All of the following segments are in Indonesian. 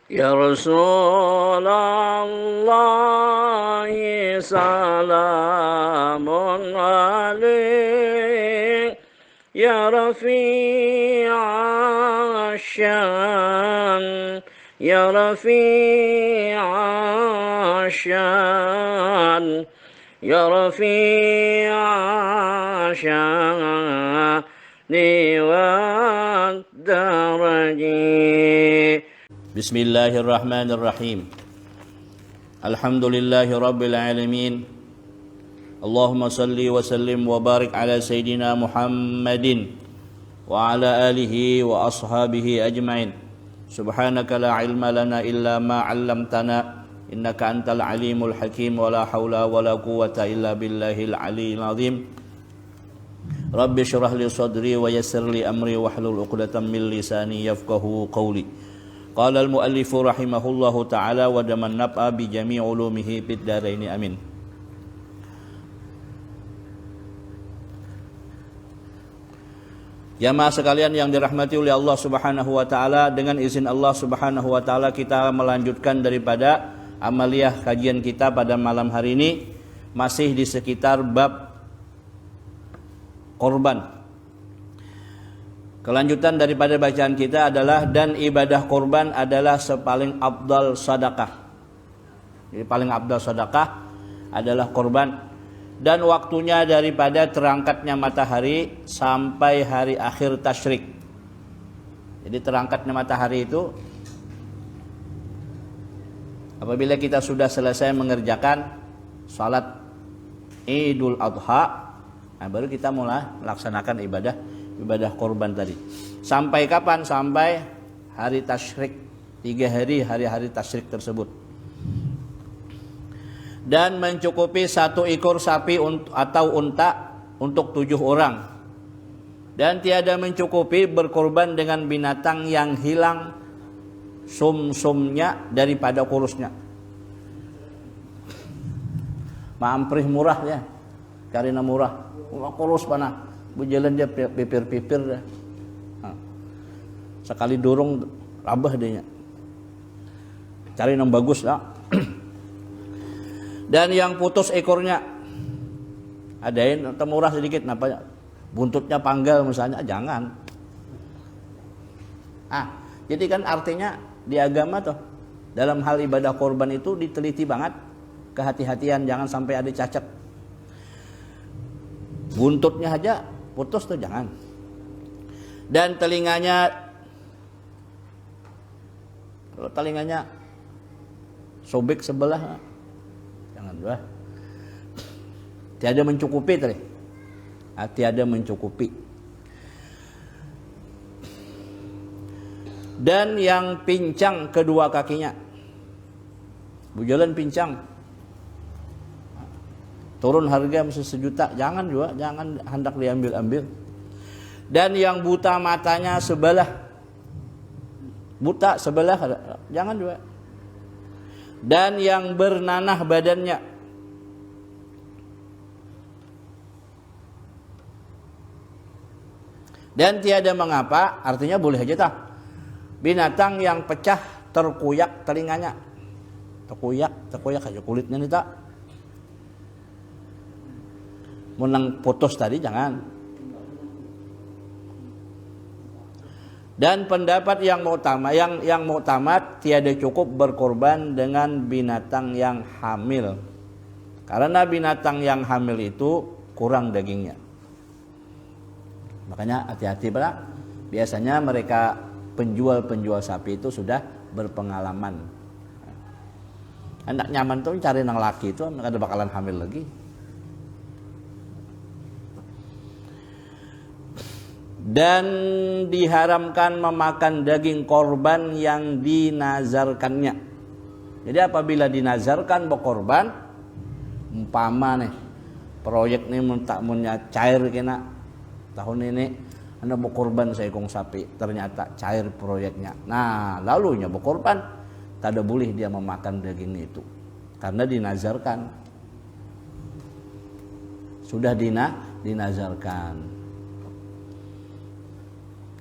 يا رسول الله سلام عليك يا رفيع الشان يا رفيع الشان يا رفيع الشان والدرج. بسم الله الرحمن الرحيم. الحمد لله رب العالمين. اللهم صل وسلم وبارك على سيدنا محمد وعلى آله وأصحابه أجمعين. سبحانك لا علم لنا إلا ما علمتنا إنك أنت العليم الحكيم ولا حول ولا قوة إلا بالله العلي العظيم. رب اشرح لي صدري ويسر لي أمري واحلل عقدة من لساني يفقهوا قولي. قال المؤلف رحمه الله تعالى ودمن نفع بجميع علومه في الدارين amin. Jamaah sekalian yang dirahmati oleh Allah Subhanahu wa taala, dengan izin Allah Subhanahu wa taala kita melanjutkan daripada amaliyah kajian kita pada malam hari ini, masih di sekitar bab korban. Kelanjutan daripada bacaan kita adalah dan ibadah korban adalah sepaling afdal sedekah. Jadi paling afdal sedekah adalah korban, dan waktunya daripada terangkatnya matahari sampai hari akhir tasyrik. Jadi terangkatnya matahari itu apabila kita sudah selesai mengerjakan salat Idul Adha, baru kita mulai melaksanakan ibadah korban tadi. Sampai kapan? Sampai hari tasyrik, 3 hari tasyrik tersebut. Dan mencukupi 1 ekor sapi atau unta untuk 7 orang. Dan tiada mencukupi berkorban dengan binatang yang hilang sumsumnya daripada kurusnya. Maamprih murah ya, karena murah, kurus panah. Berjalan dia pipir-pipir dah. Sekali dorong rabah dia. Cari yang bagus lah. Dan yang putus ekornya, adain murah sedikit, namanya buntutnya panggal misalnya, jangan. Jadi kan artinya di agama tuh dalam hal ibadah korban itu diteliti banget, kehati-hatian, jangan sampai ada cacat. Buntutnya aja putus tuh jangan. Dan telinganya, kalau telinganya sobek sebelah, jangan dua. Tiada mencukupi tadi. Tiada mencukupi. Dan yang pincang kedua kakinya, bujalan pincang, turun harga mesti 1 juta, jangan juga, jangan hendak diambil-ambil. Dan yang buta matanya sebelah, buta sebelah, jangan juga. Dan yang bernanah badannya, dan tiada mengapa, artinya boleh aja tah. Binatang yang pecah terkuyak telinganya, terkuyak aja kulitnya nih tak. Menang putus tadi jangan. Dan pendapat yang muktamad tiada cukup berkorban dengan binatang yang hamil. Karena binatang yang hamil itu kurang dagingnya. Makanya hati-hati Pak. Biasanya mereka penjual sapi itu sudah berpengalaman. Hendak nyaman tuh cari nang laki itu, mereka ada bakalan hamil lagi. Dan diharamkan memakan daging korban yang dinazarkannya. Jadi apabila dinazarkan berkorban, umpama nih proyek nih munnya cair kena tahun ini anda berkorban seekor sapi, ternyata cair proyeknya. Nah lalunya berkorban, tak ada boleh dia memakan daging itu karena dinazarkan, sudah dinazarkan.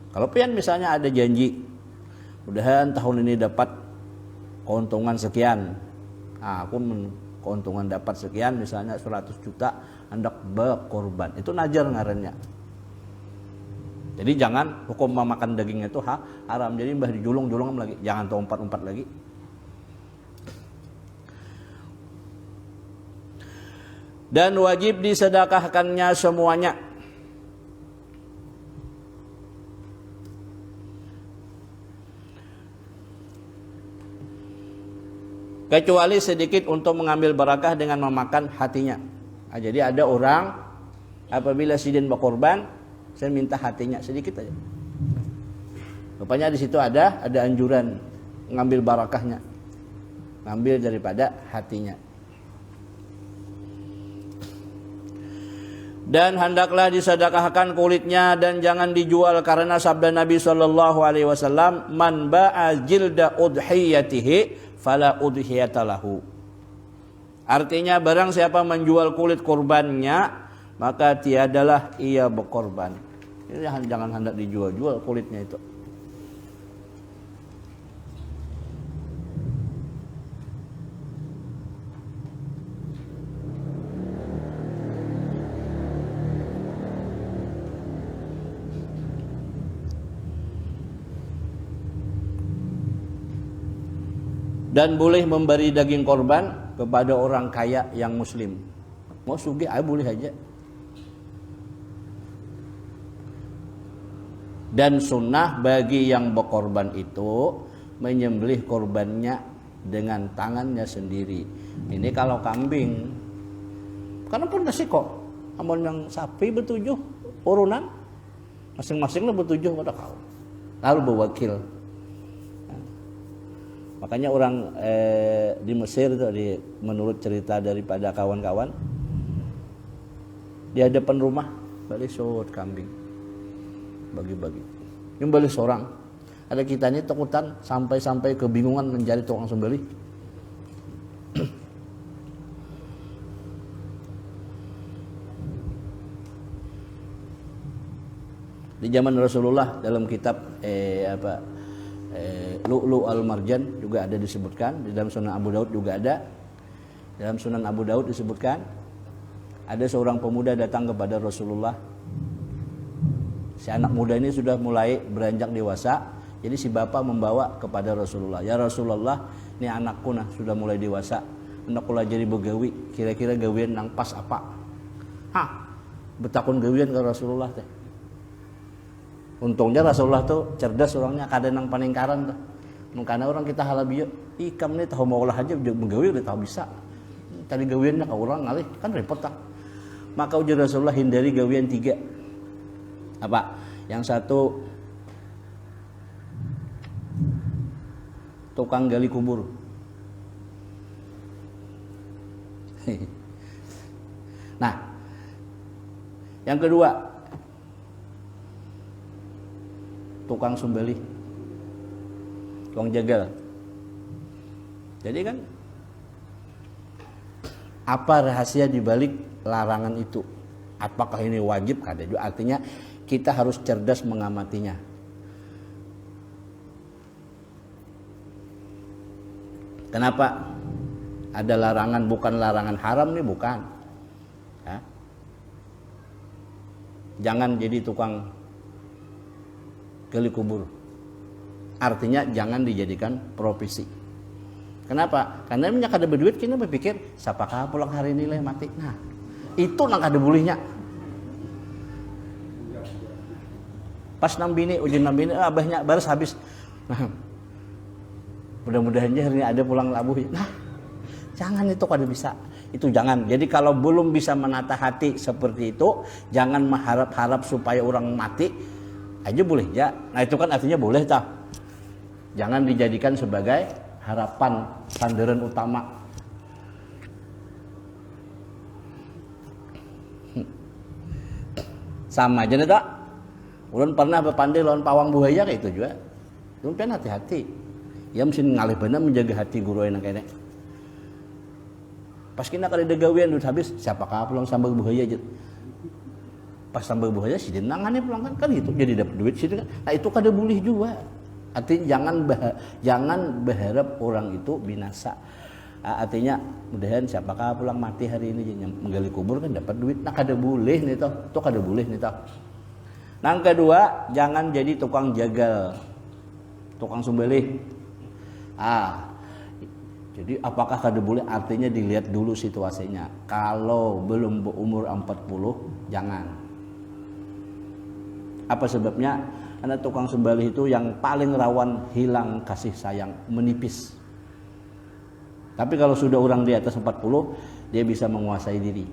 Kalau pian misalnya ada janji, mudahan tahun ini dapat keuntungan sekian. Nah, aku keuntungan dapat sekian, misalnya 100 juta, hendak berkorban. Itu najar ngarannya. Jadi jangan hukum memakan daging itu haram. Jadi mbah dijulung-julung lagi, jangan tuh umpat-umpat lagi. Dan wajib disedekahkannya semuanya. Kecuali sedikit untuk mengambil barakah dengan memakan hatinya. Nah, jadi ada orang apabila sidin berkorban, saya minta hatinya sedikit aja. Rupanya di situ ada anjuran mengambil barakahnya, ngambil daripada hatinya. Dan hendaklah disedekahkan kulitnya dan jangan dijual karena sabda Nabi sallallahu alaihi wasallam, "Man ba'a jilda udhiyatihi fala udhiyata lahu." Artinya barang siapa menjual kulit kurbannya, maka tiadalah ia berkorban. Ini jangan hendak dijual-jual kulitnya itu. Dan boleh memberi daging korban kepada orang kaya yang muslim. Mau sugih boleh aja. Dan sunnah bagi yang berkorban itu menyembelih korbannya dengan tangannya sendiri. Ini kalau kambing, karena pernah sih kok, amun yang sapi bertujuh urunan, masing-masing lah bertujuh pada kau, lalu berwakil. Makanya orang di Mesir itu, menurut cerita daripada kawan-kawan, di hadapan rumah balik sot kambing, bagi-bagi. Nyembelih seorang. Ada kita ini takutan sampai kebingungan mencari tukang sembelih. Di zaman Rasulullah dalam kitab Lu'lu' al-Marjan juga ada disebutkan, di dalam Sunan Abu Daud juga ada. Dalam Sunan Abu Daud disebutkan ada seorang pemuda datang kepada Rasulullah. Si anak muda ini sudah mulai beranjak dewasa, jadi si bapak membawa kepada Rasulullah. Ya Rasulullah, ini anakku sudah mulai dewasa, anakku lah jadi begawi, kira-kira gawian nang pas apa? Betakun gawian ke Rasulullah teh. Untungnya Rasulullah tuh cerdas orangnya, kadang nang paningkaran tuh. Karena orang kita halabiyo, ikam nih tahu mau olah aja menggawi udah tahu bisa. Tadi gawiannya ke orang ngalih kan repot tak. Maka ujar Rasulullah, hindari gawian 3. Apa? Yang satu tukang gali kubur. Nah, yang kedua tukang sembelih, tukang jagal. Jadi kan apa rahasia dibalik larangan itu? Apakah ini wajib? Kada juga. Artinya kita harus cerdas mengamatinya. Kenapa ada larangan? Bukan larangan haram nih, bukan. Ya. Jangan jadi tukang gali kubur. Artinya jangan dijadikan profesi. Kenapa? Karena minyak ada berduit, kita berpikir siapakah pulang hari ini lah mati. Nah, itu nang ada bolehnya. Pas nambini, ujian nambini, abahnya baru habis. Nah, mudah-mudahan hari ini ada pulang labuh. Nah, jangan, itu kada bisa. Itu jangan. Jadi kalau belum bisa menata hati seperti itu, jangan mengharap-harap supaya orang mati aja boleh ya. Nah itu kan artinya boleh tak. Jangan dijadikan sebagai harapan sandaran utama. Sama aja nih tak. Ulun pernah berpandai lawan pawang buaya kayak itu juga. Ulun kan hati-hati. Ya mesti ngalih benar menjaga hati guru yang kene. Pas kena kada gawian udah habis, siapakah pulang sambal buaya aja. Pas sambal buaya si nangannya pulang kan gitu, jadi dapat duit situ kan. Nah itu kada boleh juga. Artinya jangan berharap orang itu binasa. Artinya mudahan siapakah pulang mati hari ini menggali kubur kan dapat duit. Nah kada boleh nih toh. Itu kada boleh nih toh. Nah, yang kedua, jangan jadi tukang jagal. Tukang sembelih. Jadi apakah kada boleh? Artinya dilihat dulu situasinya. Kalau belum berumur 40, jangan. Apa sebabnya? Karena tukang sembelih itu yang paling rawan hilang kasih sayang, menipis. Tapi kalau sudah orang di atas 40, dia bisa menguasai diri.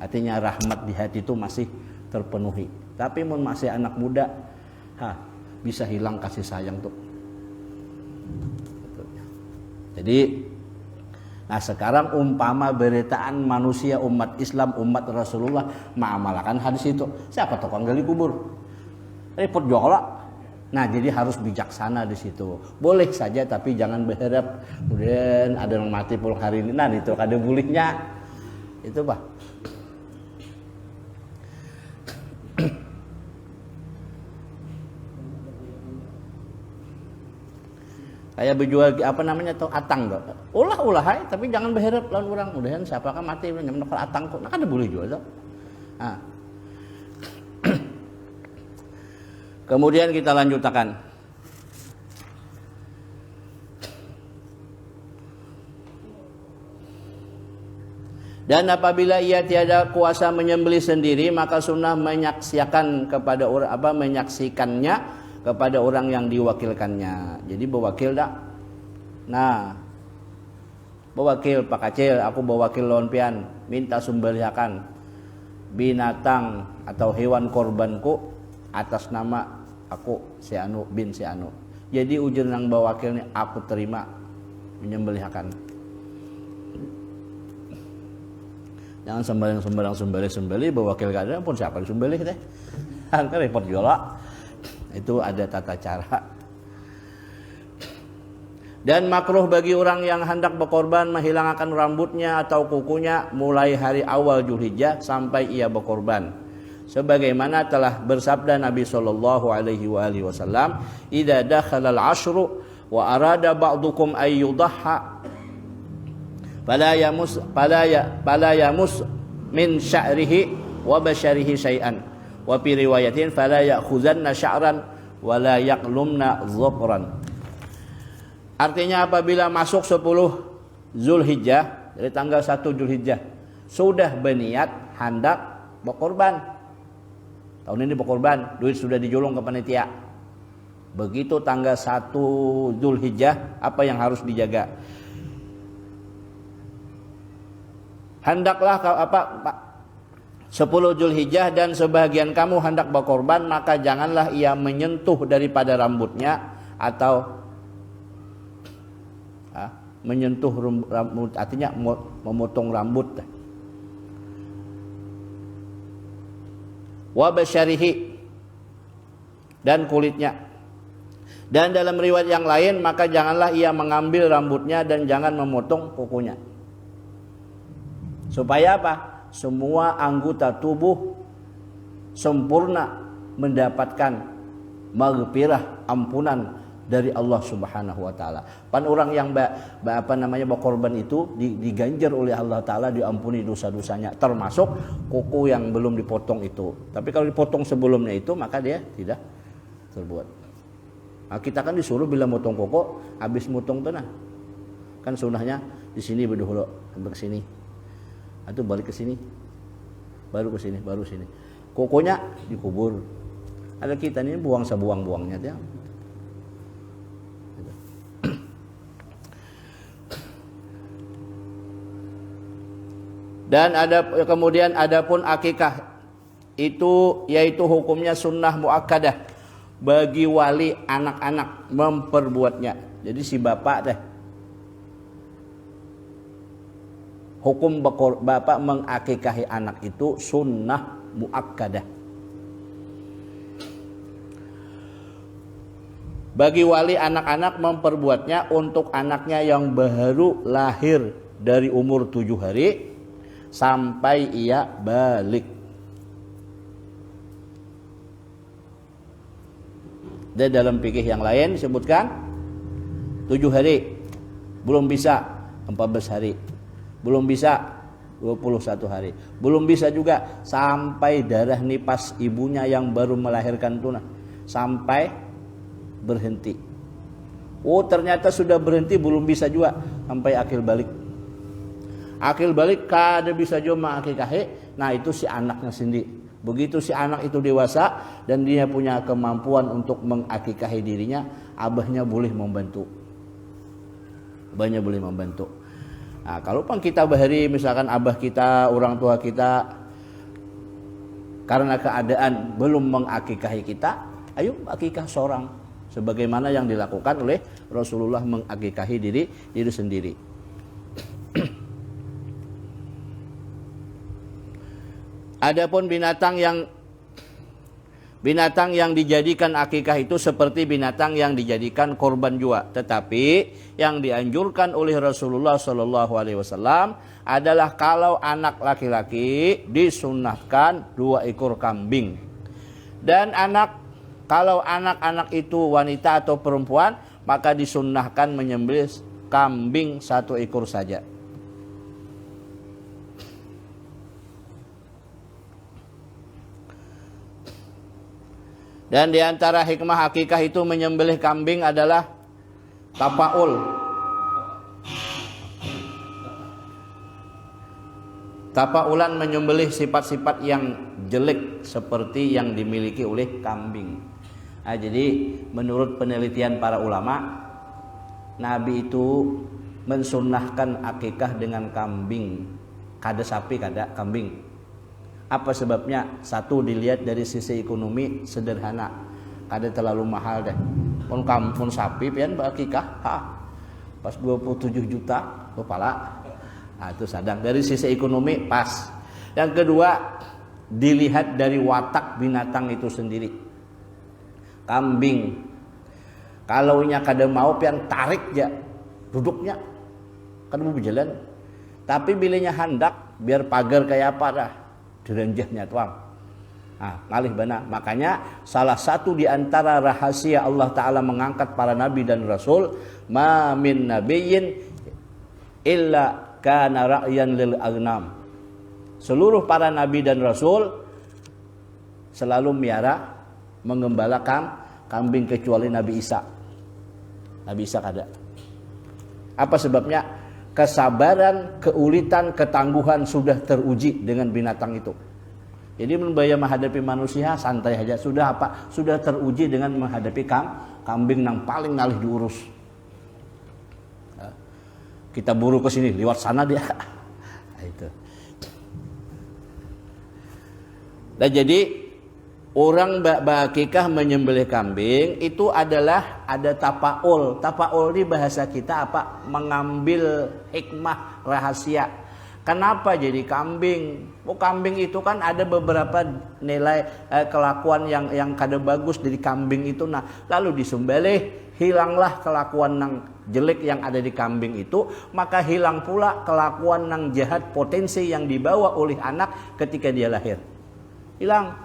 Artinya rahmat di hati itu masih terpenuhi. Tapi mun masih anak muda, bisa hilang kasih sayang tuh. Jadi, nah sekarang umpama beritaan manusia umat Islam, umat Rasulullah mengamalkan hadis itu. Siapa tukang gali kubur? Repot juga. Nah, jadi harus bijaksana di situ. Boleh saja tapi jangan berharap kemudian ada yang mati pulang hari ini. Nah, itu kada bolehnya. Itu Pak. Kayak berjual apa namanya tuh atang tuh. Ulah hai, tapi jangan berharap lawan orang. Mudahan siapakah mati nyam nokal atang kok. Nah, kada boleh juga tuh. Nah. Kemudian kita lanjutkan. Dan apabila ia tiada kuasa menyembelih sendiri, maka sunnah menyaksikan kepada orang menyaksikannya kepada orang yang diwakilkannya. Jadi bewakil dak. Nah, bewakil Pak Kacil, aku bewakil lawan pian, minta sembelihakan binatang atau hewan korbanku atas nama aku si anu bin si anu. Jadi ujur nang bewakilnya aku terima menyembelihakan. Jangan sembarang sembelih bewakil kada pun siapa disembelih teh. Kan repot juga. Itu ada tata cara. Dan makruh bagi orang yang hendak berkorban menghilangkan rambutnya atau kukunya mulai hari awal Dzulhijjah sampai ia berkorban. Sebagaimana telah bersabda Nabi sallallahu alaihi wasallam, "Idza dakhala al-'ashru wa arada ba'dukum ay yudahha fala yamus min sya'rihi wa basharihi syai'an." Wa fi riwayatin fala ya'khuzanna sya'ran wa la yaqlumna dhufran. Artinya apabila masuk 10 Zulhijjah, dari tanggal 1 Zulhijjah sudah berniat hendak berkorban. Tahun ini berkorban, duit sudah dijulung ke panitia. Begitu tanggal 1 Zulhijjah, apa yang harus dijaga? Hendaklah 10 Zulhijjah dan sebagian kamu hendak berkorban, maka janganlah ia menyentuh daripada rambutnya atau menyentuh rambut, artinya memotong rambut. Wa basyarihi, dan kulitnya. Dan dalam riwayat yang lain, maka janganlah ia mengambil rambutnya dan jangan memotong kukunya. Supaya apa? Semua anggota tubuh sempurna mendapatkan maghfirah, ampunan dari Allah Subhanahu wa taala. Pan orang yang berkorban itu diganjar oleh Allah taala, diampuni dosa-dosanya, termasuk kuku yang belum dipotong itu. Tapi kalau dipotong sebelumnya itu maka dia tidak terbuat. Nah, kita kan disuruh bila motong kuku habis motong tuh nah. Kan sunnahnya di sini berdahulu sampai ke sini. Atau balik ke sini, baru ke sini, baru sini. Kokonya dikubur. Ada kita ini buang sebuang-buangnya dia. Dan kemudian adapun akikah itu yaitu hukumnya sunnah muakkadah bagi wali anak-anak memperbuatnya. Jadi si bapak deh. Hukum bapak mengakikahi anak itu sunnah muakkadah. Bagi wali anak-anak memperbuatnya untuk anaknya yang baru lahir dari umur 7 hari sampai ia balik. Dan dalam fikih yang lain disebutkan 7 hari, belum bisa 14 hari, belum bisa 21 hari, belum bisa juga sampai darah nipas ibunya yang baru melahirkan itu sampai berhenti. Oh ternyata sudah berhenti, belum bisa juga sampai akil balik. Akil balik kada bisa juga akikahe. Nah itu si anaknya sendiri. Begitu si anak itu dewasa dan dia punya kemampuan untuk mengakikahi dirinya, abahnya boleh membantu. Abahnya boleh membantu. Nah, kalau pun kita bahari misalkan abah kita, orang tua kita karena keadaan belum mengakikahi kita, ayo akikah seorang sebagaimana yang dilakukan oleh Rasulullah mengakikahi diri sendiri. Adapun binatang yang dijadikan akikah itu seperti binatang yang dijadikan korban jua. Tetapi yang dianjurkan oleh Rasulullah SAW adalah kalau anak laki-laki disunnahkan 2 ekor kambing. Dan kalau anak-anak itu wanita atau perempuan, maka disunnahkan menyembelih kambing 1 ekor saja. Dan di antara hikmah akikah itu menyembelih kambing adalah tapaul. Tapaulan menyembelih sifat-sifat yang jelek seperti yang dimiliki oleh kambing. Nah, jadi menurut penelitian para ulama, Nabi itu mensunnahkan akikah dengan kambing. Kada sapi, kada kambing. Apa sebabnya? Satu, dilihat dari sisi ekonomi sederhana, kada terlalu mahal deh. Pun sapi pian akikah, pas 27 juta kepala. Nah, itu sadang dari sisi ekonomi pas. Yang kedua, dilihat dari watak binatang itu sendiri. Kambing, kalau nya kada mau pian tarik ya duduknya, kada mau berjalan. Tapi bilanya hendak biar pagar kayak apa dah. Direnjahnya tuang. Nah, ngalih bana. Makanya salah satu di antara rahasia Allah Ta'ala mengangkat para nabi dan rasul, ma min nabiyyin illa kana ra'yan lil aghnam. Seluruh para nabi dan rasul selalu miara mengembalakan kambing kecuali Nabi Isa. Nabi Isa kada. Apa sebabnya? Kesabaran, keulitan, ketangguhan sudah teruji dengan binatang itu. Jadi membaya menghadapi manusia santai aja, sudah apa? Sudah teruji dengan menghadapi kambing yang paling ngalih diurus. Kita buru ke sini, lewat sana dia. Nah, itu. Dan jadi orang berakikah menyembelih kambing itu adalah ada tapaul. Tapaul di bahasa kita apa? Mengambil hikmah rahasia. Kenapa jadi kambing? Oh, kambing itu kan ada beberapa nilai kelakuan yang kada bagus dari kambing itu. Nah, lalu disembelih, hilanglah kelakuan yang jelek yang ada di kambing itu, maka hilang pula kelakuan yang jahat potensi yang dibawa oleh anak ketika dia lahir. Hilang.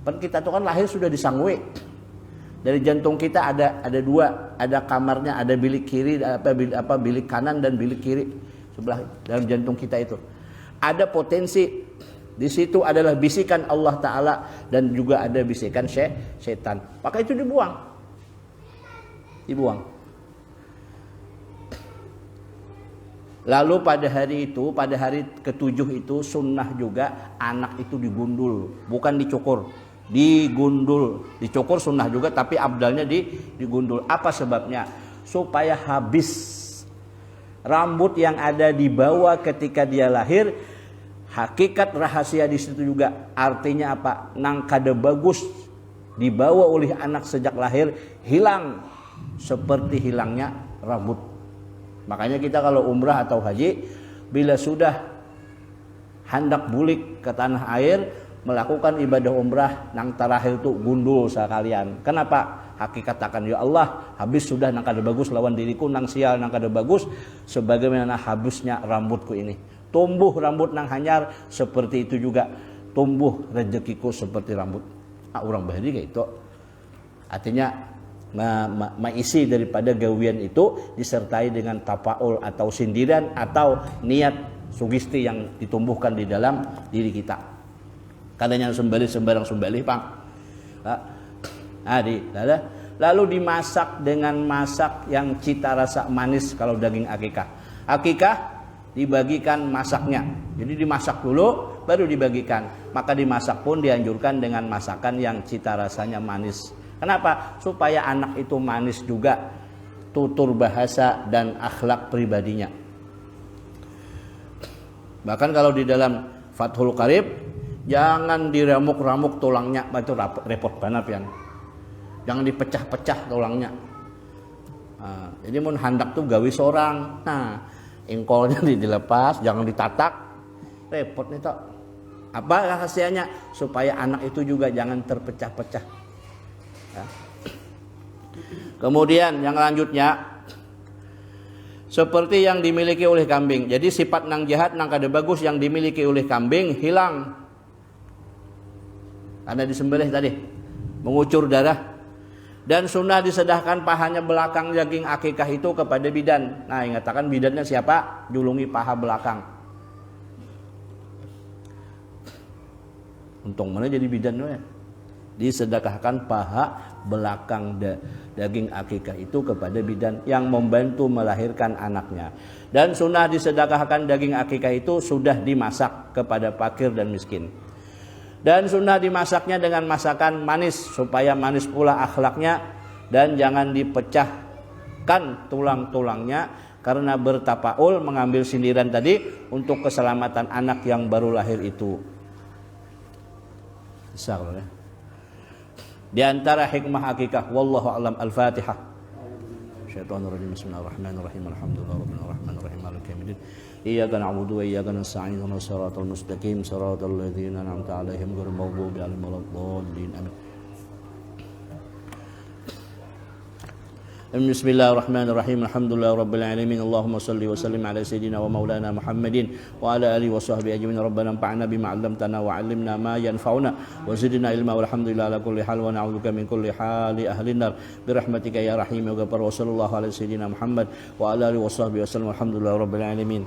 Kan kita tuh kan lahir sudah disangwe. Dari jantung kita ada 2, ada kamarnya, ada bilik kiri, bilik kanan dan bilik kiri sebelah dalam jantung kita itu. Ada potensi di situ adalah bisikan Allah Ta'ala dan juga ada bisikan setan. Maka itu dibuang. Lalu pada hari ke-7 itu sunnah juga anak itu digundul, bukan dicukur. Digundul, dicukur sunnah juga tapi abdalnya digundul. Apa sebabnya? Supaya habis rambut yang ada di bawah ketika dia lahir. Hakikat rahasia di situ juga. Artinya apa? Nang kada bagus dibawa oleh anak sejak lahir hilang seperti hilangnya rambut. Makanya kita kalau umrah atau haji, bila sudah hendak bulik ke tanah air melakukan ibadah umrah, nang terakhir itu gundul sekalian. Kenapa? Hakikat akan ya Allah, habis sudah nang kada bagus lawan diriku, nang sial nang kada bagus sebagaimana habisnya rambutku ini. Tumbuh rambut nang hanyar, seperti itu juga tumbuh rezekiku seperti rambut. Orang bahari kayak itu. Artinya mengisi daripada gawian itu disertai dengan tapaul atau sindiran atau niat sugesti yang ditumbuhkan di dalam diri kita. Kadang yang sembelih sembarang sembelih, Pak. Lalu dimasak dengan masak yang cita rasa manis kalau daging akikah. Akikah dibagikan masaknya. Jadi dimasak dulu baru dibagikan. Maka dimasak pun dianjurkan dengan masakan yang cita rasanya manis. Kenapa? Supaya anak itu manis juga tutur bahasa dan akhlak pribadinya. Bahkan kalau di dalam Fathul Qarib, jangan diramuk-ramuk tulangnya, itu repot banget ya. Jangan dipecah-pecah tulangnya. Jadi mun handak tuh gawe sorang. Nah, engkolnya dilepas, jangan ditatak. Repot nih tok. Apa rahasianya? Supaya anak itu juga jangan terpecah-pecah. Ya. Kemudian yang lanjutnya, seperti yang dimiliki oleh kambing. Jadi sifat nang jahat, nang kada bagus yang dimiliki oleh kambing hilang. Karena disembelih tadi, mengucur darah. Dan sunnah disedahkan pahanya belakang daging akikah itu kepada bidan. Nah, ingatakan bidannya siapa? Julungi paha belakang. Untung mana jadi bidan ya? Disedekahkan paha belakang daging akikah itu kepada bidan yang membantu melahirkan anaknya. Dan sunnah disedekahkan daging akikah itu sudah dimasak kepada fakir dan miskin. Dan sunnah dimasaknya dengan masakan manis supaya manis pula akhlaknya dan jangan dipecahkan tulang-tulangnya karena bertapaul mengambil sindiran tadi untuk keselamatan anak yang baru lahir itu. Besar ya. Di antara hikmah akikah, wallahu a'lam. Al-Fatihah. Syaitanir rajim. Bismillahirrahmanirrahim. Alhamdulillahirabbil alamin. Maliki yaumiddin. Iyyaka na'budu wa iyyaka nasta'in. Ihdinas siratal mustaqim. Siratal ladzina an'amta 'alaihim ghairil maghdubi 'alaihim waladdallin. Amin. Bismillahirrahmanirrahim. Alhamdulillahirabbil alamin. Allahumma shalli wa sallim ala sayidina wa maulana Muhammadin wa ala alihi wa sahbihi ajmain. Rabbana anfa'na bima 'allamtana wa 'allimna ma yanfa'una wa zidna ilma walhamdulillahi ala kulli hal wa na'udzubika min kulli hali ahlin nar bi rahmatika ya rahim ya ghafar. Wa sallallahu ala sayidina Muhammad wa ala alihi wa sahbihi wasallam. Alhamdulillahirabbil alamin.